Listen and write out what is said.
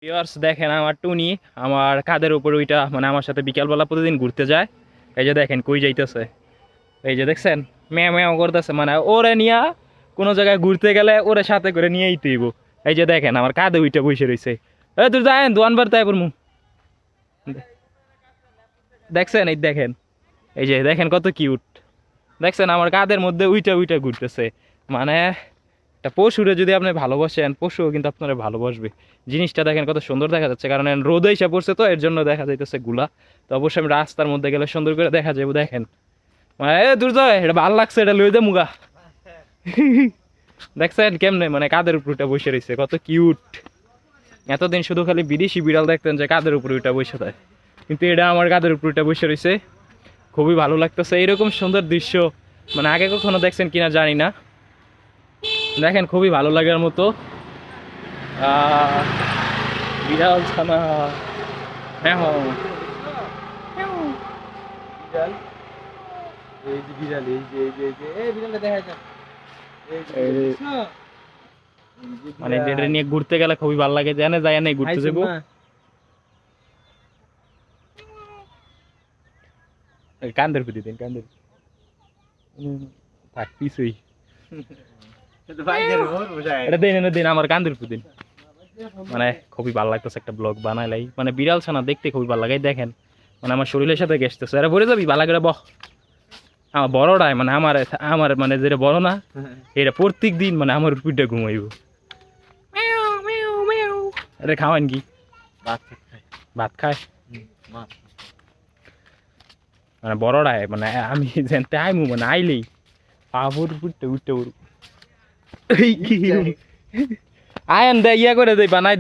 Viewers দেখেন আমার টুনি আমার কাঁধের উপর ওইটা মানে আমার সাথে বিকালবেলা প্রতিদিন ঘুরতে যায়। এই যে দেখেন কই যাইতেছে, এই যে দেখছেন ম্যাও ম্যাও করতেছে, মানে ওরে নিয়া কোনো জায়গায় ঘুরতে গেলে ওরে সাথে করে নিয়েই তুইব। এই যে দেখেন আমার কাঁধে ওইটা বসে রয়েছে। এই তুই যায়েন দোয়ানবার তাই পড়মু, দেখছেন এই দেখেন, এই যে দেখেন কত কিউট, দেখছেন আমার কাঁধের মধ্যে উইটা উইটা ঘুরতেছে। মানে একটা পশুরে যদি আপনি ভালোবাসেন, পশুও কিন্তু আপনারা ভালোবাসবে। জিনিসটা দেখেন কত সুন্দর দেখা যাচ্ছে, কারণ রোদ এসে পড়ছে তো এর জন্য দেখা যাইতেছে গুলা। তো অবশ্যই আমি রাস্তার মধ্যে গেলে সুন্দর করে দেখা যাবো। দেখেন মানে দুর্জয় এটা ভালো লাগছে, এটা লই দে মুগা। দেখছেন কেমনে মানে কাদের উপর উঠে বসে রয়েছে, কত কিউট। এতদিন শুধু খালি বিদেশি বিড়াল দেখতেন যে কাদের উপর উঠে বসে থাকে, কিন্তু এটা আমার কাদের উপর উঠে বসে রয়েছে। খুবই ভালো লাগতেছে এইরকম সুন্দর দৃশ্য, মানে আগে কখনো দেখছেন কিনা জানি না। দেখেন খুবই ভালো লাগার মতো বিড়াল ছানা। হ্যাঁ মানে যেটা নিয়ে ঘুরতে গেলে খুবই ভালো লাগে, জানে যায় না ঘুরতে যাবো। কান্দের পুঁতি দিন, কান্দের থাক পিছুই এটা দিন দিন আমার কান্দের পুঁতি দিন। মানে খুবই ভালো লাগতেছে, একটা ব্লগ বানাইলাই মানে বিড়াল ছানা দেখতে খুবই ভালো লাগে। দেখেন মানে আমার শরীরের সাথে গেছতেছে, এরা ভরে যাবি ভালো করে বহ। আমার বড়টাই মানে আমার আমার মানে যেটা বড় না এটা প্রত্যেক দিন মানে আমার পিঠে ঘুমাইব। এটা খাওয়ান কি ভাত খায় মানে বড়টাই মানে আমি জানতে আইমু মানে আইলেই পাবুর পিঠে উঠতে আয়ন দে ইয়া করে দেই বানাই